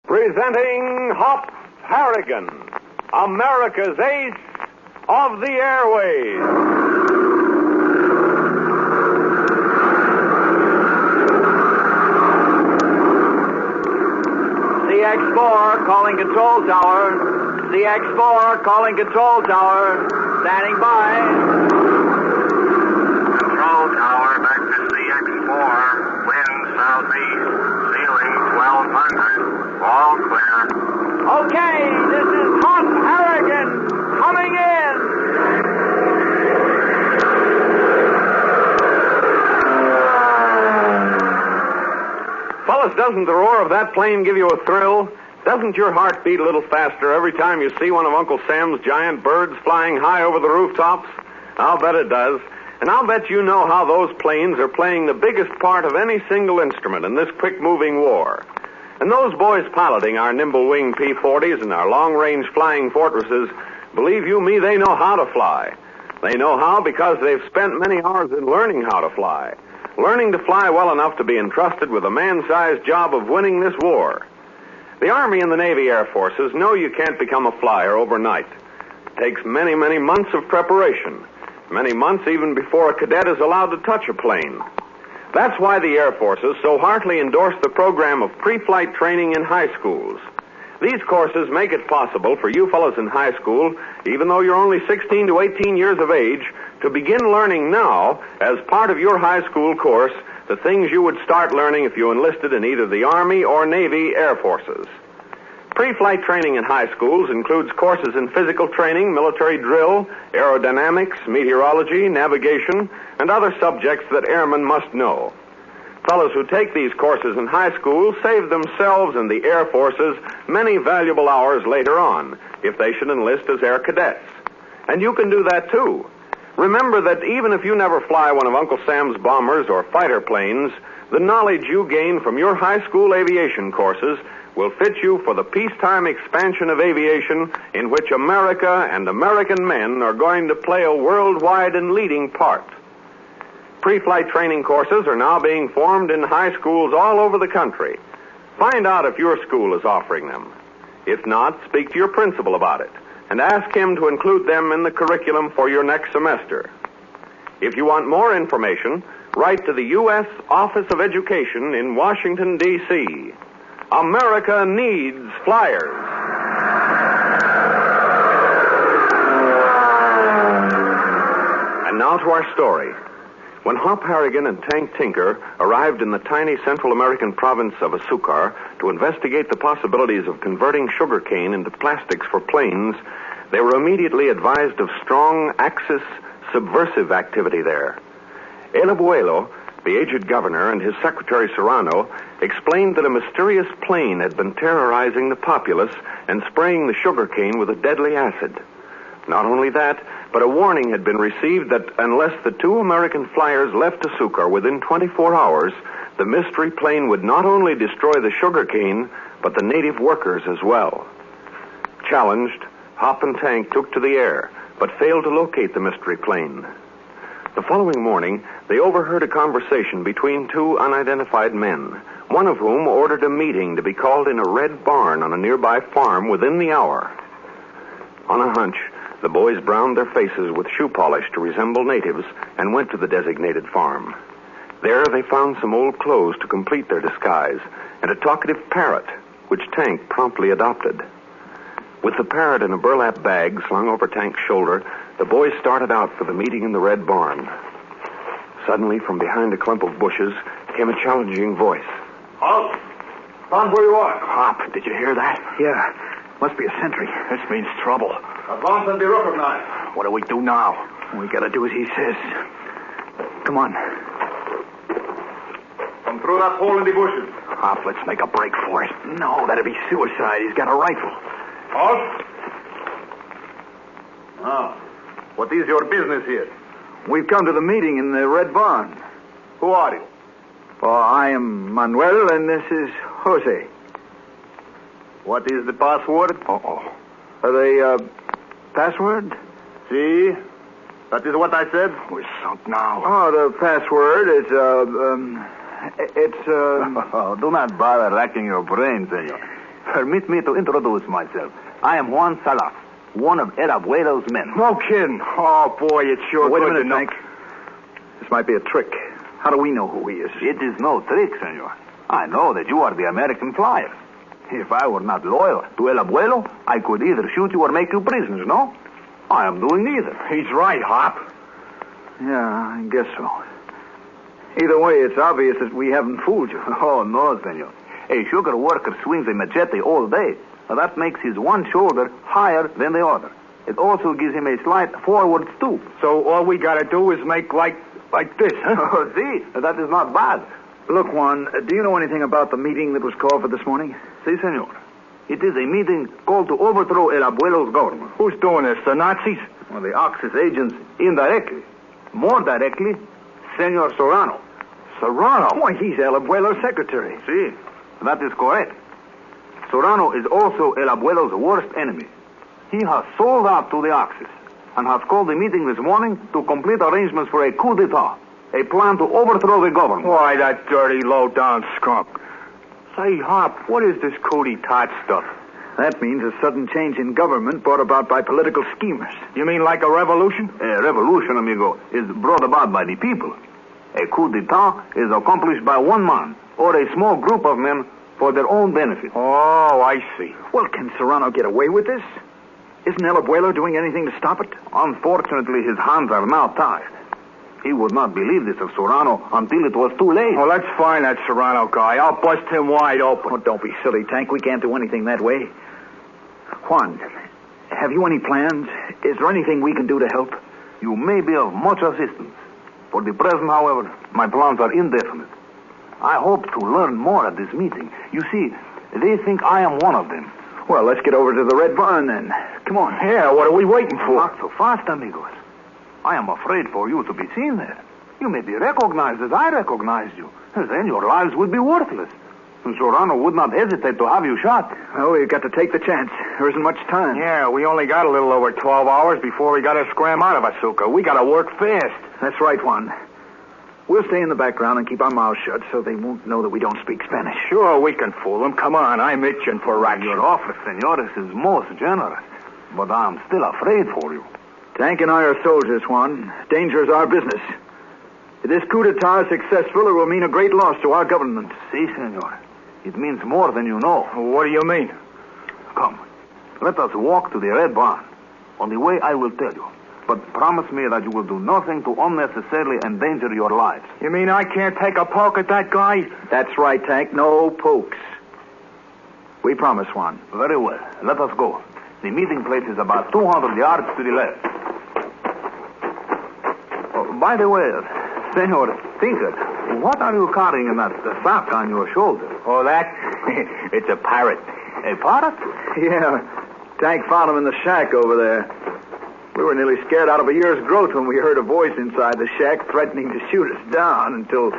Presenting Hop Harrigan, America's ace of the airways. CX-4 calling control tower. CX-4 calling control tower. Standing by. Control tower back to CX-4. Wind southeast. Ceiling 1200. All clear. Okay, this is Hop Harrigan coming in. Fellas, doesn't the roar of that plane give you a thrill? Doesn't your heart beat a little faster every time you see one of Uncle Sam's giant birds flying high over the rooftops? I'll bet it does. And I'll bet you know how those planes are playing the biggest part of any single instrument in this quick-moving war. And those boys piloting our nimble-wing P-40s and our long-range flying fortresses, believe you me, they know how to fly. They know how because they've spent many hours in learning how to fly. Learning to fly well enough to be entrusted with a man-sized job of winning this war. The Army and the Navy Air Forces know you can't become a flyer overnight. It takes many, many months of preparation. Many months even before a cadet is allowed to touch a plane. That's why the Air Forces so heartily endorse the program of pre-flight training in high schools. These courses make it possible for you fellows in high school, even though you're only 16 to 18 years of age, to begin learning now, as part of your high school course, the things you would start learning if you enlisted in either the Army or Navy Air Forces. Pre-flight training in high schools includes courses in physical training, military drill, aerodynamics, meteorology, navigation, and other subjects that airmen must know. Fellows who take these courses in high school save themselves and the Air Forces many valuable hours later on, if they should enlist as air cadets. And you can do that too. Remember that even if you never fly one of Uncle Sam's bombers or fighter planes, the knowledge you gain from your high school aviation courses will fit you for the peacetime expansion of aviation in which America and American men are going to play a worldwide and leading part. Pre-flight training courses are now being formed in high schools all over the country. Find out if your school is offering them. If not, speak to your principal about it and ask him to include them in the curriculum for your next semester. If you want more information, write to the U.S. Office of Education in Washington, D.C. America needs flyers. And now to our story. When Hop Harrigan and Tank Tinker arrived in the tiny Central American province of Azúcar to investigate the possibilities of converting sugarcane into plastics for planes, they were immediately advised of strong Axis subversive activity there. El Abuelo, the aged governor, and his secretary Serrano explained that a mysterious plane had been terrorizing the populace and spraying the sugarcane with a deadly acid. Not only that, but a warning had been received that unless the two American flyers left Azúcar within 24 hours, the mystery plane would not only destroy the sugarcane, but the native workers as well. Challenged, Hop and Tank took to the air, but failed to locate the mystery plane. The following morning, they overheard a conversation between two unidentified men, one of whom ordered a meeting to be called in a red barn on a nearby farm within the hour. On a hunch, the boys browned their faces with shoe polish to resemble natives and went to the designated farm. There they found some old clothes to complete their disguise and a talkative parrot, which Tank promptly adopted. With the parrot in a burlap bag slung over Tank's shoulder, the boys started out for the meeting in the red barn. Suddenly, from behind a clump of bushes, came a challenging voice. Halt! Stand where you are. Hop, did you hear that? Yeah. Must be a sentry. This means trouble. Advance and be recognized. What do we do now? We gotta do as he says. Come on. Come through that hole in the bushes. Hop, let's make a break for it. No, that'd be suicide. He's got a rifle. Halt! Now, what is your business here? We've come to the meeting in the red barn. Who are you? Oh, I am Manuel, and this is Jose. What is the password? The password? See? That is what I said. We're sunk now. Oh, the password is, Oh, do not bother racking your brain, senor. Permit me to introduce myself. I am Juan Salas, one of El Abuelo's men. No kidding. Oh, boy, it's sure Wait a good minute, to know. Hank. This might be a trick. How do we know who he is? It is no trick, senor. I know that you are the American flyer. If I were not loyal to El Abuelo, I could either shoot you or make you prisoners, no? I am doing neither. He's right, Hop. Yeah, I guess so. Either way, it's obvious that we haven't fooled you. Oh, no, senor. A sugar worker swings a machete all day. That makes his one shoulder higher than the other. It also gives him a slight forward stoop. So all we gotta do is make like this, huh? Oh, see? That is not bad. Look, Juan, do you know anything about the meeting that was called for this morning? Si, senor. It is a meeting called to overthrow El Abuelo's government. Who's doing this, the Nazis? Well, the Axis agents indirectly. More directly, Senor Serrano. Serrano? Why, he's El Abuelo's secretary. Si, that is correct. Serrano is also El Abuelo's worst enemy. He has sold out to the Axis and has called a meeting this morning to complete arrangements for a coup d'etat, a plan to overthrow the government. Why, that dirty, low-down skunk. Say, Hop, what is this coup d'etat stuff? That means a sudden change in government brought about by political schemers. You mean like a revolution? A revolution, amigo, is brought about by the people. A coup d'etat is accomplished by one man or a small group of men for their own benefit. Oh, I see. Well, can Serrano get away with this? Isn't El Abuelo doing anything to stop it? Unfortunately, his hands are now tied. He would not believe this of Serrano until it was too late. Well, let's find that Serrano guy. I'll bust him wide open. Oh, don't be silly, Tank. We can't do anything that way. Juan, have you any plans? Is there anything we can do to help? You may be of much assistance. For the present, however, my plans are indefinite. I hope to learn more at this meeting. You see, they think I am one of them. Well, let's get over to the Red Barn then. Come on. Yeah, what are we waiting for? Not so fast, amigos. I am afraid for you to be seen there. You may be recognized as I recognized you. Then your lives would be worthless. Serrano would not hesitate to have you shot. Well, we've got to take the chance. There isn't much time. Yeah, we only got a little over 12 hours before we got to scram out of Asuka. We got to work fast. That's right, Juan. We'll stay in the background and keep our mouths shut so they won't know that we don't speak Spanish. Sure, we can fool them. Come on, I'm itching for action. Your offer, senores, is most generous. But I'm still afraid for you. Tank and I are soldiers, Juan. Danger is our business. If this coup d'etat is successful, it will mean a great loss to our government. Si, senor. It means more than you know. What do you mean? Come, let us walk to the Red Barn. On the way, I will tell you. But promise me that you will do nothing to unnecessarily endanger your lives. You mean I can't take a poke at that guy? That's right, Tank. No pokes. We promise, Juan. Very well. Let us go. The meeting place is about 200 yards to the left. Oh, by the way, Senor Tinker, what are you carrying in that sack on your shoulder? Oh, that? It's a parrot. A parrot? Yeah. Tank found him in the shack over there. We were nearly scared out of a year's growth when we heard a voice inside the shack threatening to shoot us down until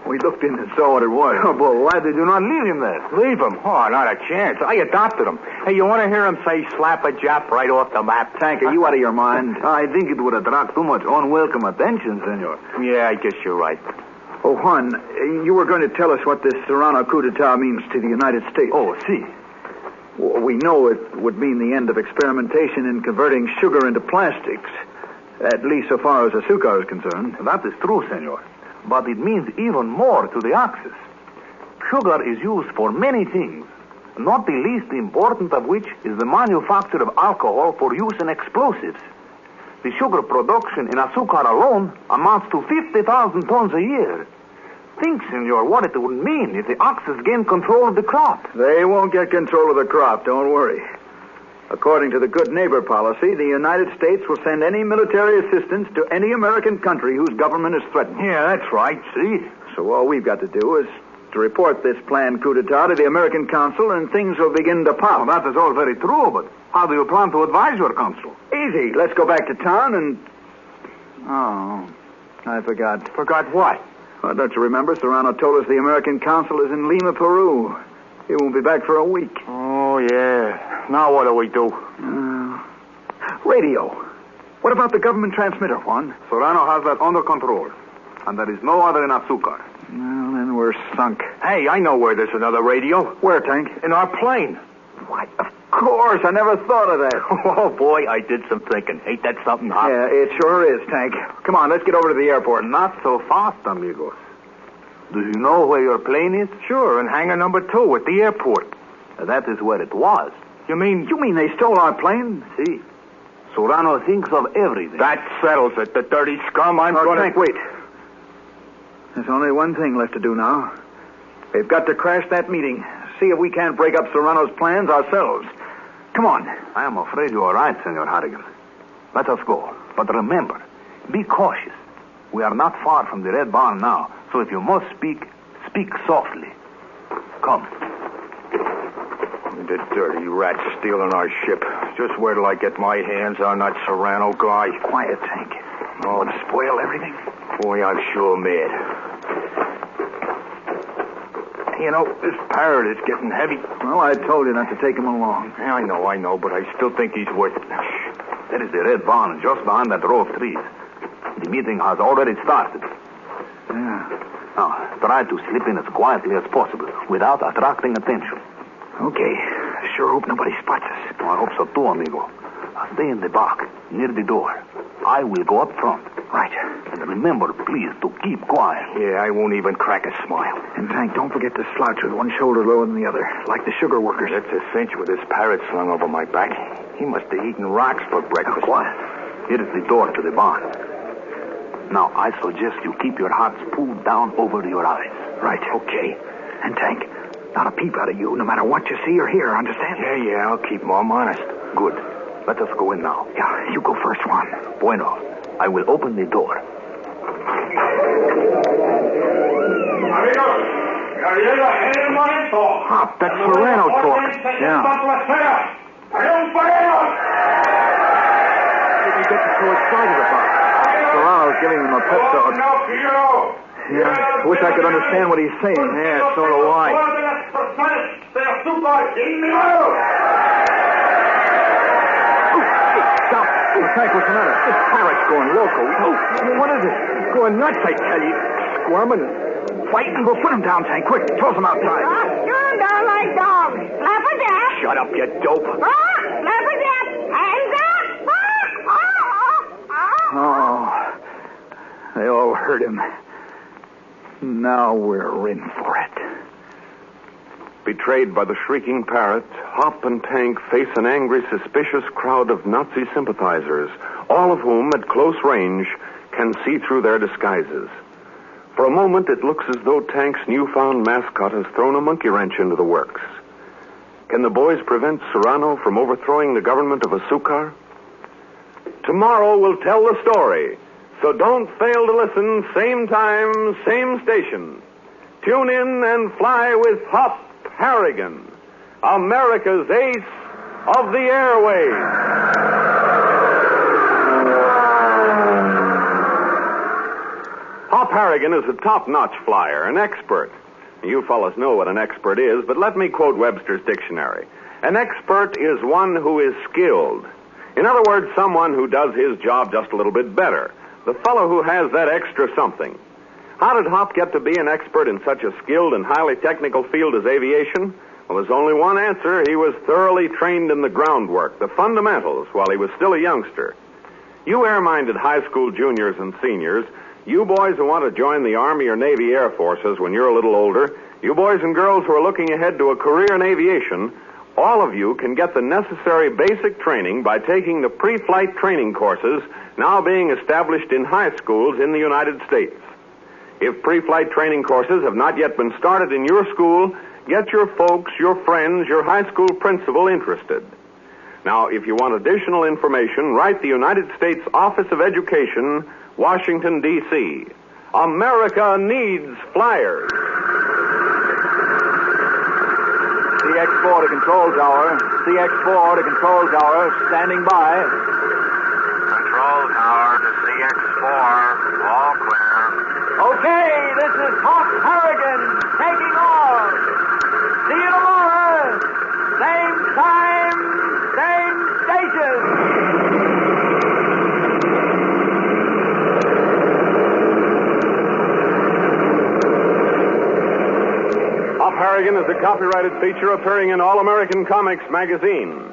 we looked in and saw what it was. Oh, but why did you not leave him there? Leave him? Oh, not a chance. I adopted him. Hey, you want to hear him say slap a Jap right off the map? Tank, are you out of your mind? I think it would attract too much unwelcome attention, senor. Yeah, I guess you're right. Oh, Juan, you were going to tell us what this Serrano coup d'etat means to the United States. Oh, see. We know it would mean the end of experimentation in converting sugar into plastics, at least so far as Asuka is concerned. That is true, senor. But it means even more to the Axis. Sugar is used for many things, not the least important of which is the manufacture of alcohol for use in explosives. The sugar production in Asuka alone amounts to 50,000 tons a year. Think, senor, what it would mean if the Axis gained control of the crop. They won't get control of the crop, don't worry. According to the good neighbor policy, the United States will send any military assistance to any American country whose government is threatened. Yeah, that's right. See? So all we've got to do is to report this planned coup d'etat to the American consul, and things will begin to pop. Well, that is all very true, but how do you plan to advise your consul? Easy. Let's go back to town and... Oh, I forgot. Forgot what? Well, don't you remember? Serrano told us the American consul is in Lima, Peru. He won't be back for a week. Oh, yeah. Now what do we do? Radio. What about the government transmitter, Juan? Serrano has that under control, and there is no other in Asuka. Well, then then we're sunk. Hey, I know where there's another radio. Where, Tank? In our plane. What? Of course. I never thought of that. Oh, boy, I did some thinking. Ain't that something, Hop? Yeah, it sure is, Tank. Come on, let's get over to the airport. Not so fast, amigos. Do you know where your plane is? Sure, in hangar number 2 at the airport. That is where it was. You mean they stole our plane? See? Serrano thinks of everything. that settles it? The dirty scum, I'm Oh, going Tank, wait. There's only one thing left to do now. We've got to crash that meeting. See if we can't break up Serrano's plans ourselves. Come on. I am afraid you are right, Senor Harrigan. Let us go. But remember, be cautious. We are not far from the Red Barn now, so if you must speak, speak softly. Come. The dirty rat stealing our ship. Just where till I get my hands on that Serrano guy? Quiet, Tank. Oh, Want to spoil everything? boy, I'm sure mad. You know, this parrot is getting heavy. Well, I told you not to take him along. Yeah, I know, but I still think he's worth it. That is the Red Barn, just behind that row of trees. The meeting has already started. Yeah. Now, try to slip in as quietly as possible, without attracting attention. Okay. Sure hope nobody spots us. I hope so too, amigo. Stay in the back, near the door. I will go up front. Right. And remember, please, to keep quiet. Yeah, I won't even crack a smile. And, Tank, don't forget to slouch with one shoulder lower than the other, like the sugar workers. That's a cinch with this parrot slung over my back. He must have eaten rocks for breakfast. What? Here is the door to the barn. Now, I suggest you keep your hearts pulled down over your eyes. Right. Okay. And, Tank, not a peep out of you, no matter what you see or hear, understand? Yeah, I'll keep Mom honest. Good. Let us go in now. Yeah, you go first, Juan. Bueno. I will open the door. Hop, that's Serrano talking. Yeah. Did you get so excited about? Serrano's giving him a pep talk. Yeah, I wish I could understand what he's saying. Yeah, so do I. Stop. Tank, what's the matter? This parrot's going loco. Oh, what is it? It's going nuts, I tell you. Squirming and fighting. Well, put him down, Tank, quick. Toss him outside. Shoot him down like dogs. Flapperjack. Shut up, you dope. Flapperjack. Hands up. Oh, they all heard him. Now we're in for it. Betrayed by the shrieking parrot, Hop and Tank face an angry, suspicious crowd of Nazi sympathizers, all of whom, at close range, can see through their disguises. For a moment, it looks as though Tank's newfound mascot has thrown a monkey wrench into the works. Can the boys prevent Serrano from overthrowing the government of Asukar? Tomorrow we'll tell the story, so don't fail to listen, same time, same station. Tune in and fly with Hop Harrigan, America's ace of the airways. Hop Harrigan is a top-notch flyer, an expert. You fellas know what an expert is, but let me quote Webster's dictionary. An expert is one who is skilled. In other words, someone who does his job just a little bit better. The fellow who has that extra something. How did Hop get to be an expert in such a skilled and highly technical field as aviation? Well, there's only one answer. He was thoroughly trained in the groundwork, the fundamentals, while he was still a youngster. You air-minded high school juniors and seniors, you boys who want to join the Army or Navy Air Forces when you're a little older, you boys and girls who are looking ahead to a career in aviation, all of you can get the necessary basic training by taking the pre-flight training courses now being established in high schools in the United States. If pre-flight training courses have not yet been started in your school, get your folks, your friends, your high school principal interested. Now, if you want additional information, write the United States Office of Education, Washington, D.C. America needs flyers. CX-4 to control tower. CX-4 to control tower. Standing by. Control tower to CX-4. All clear. Okay, this is Hop Harrigan taking off. See you tomorrow. Same time, same station. copyrighted feature appearing in All American Comics magazine.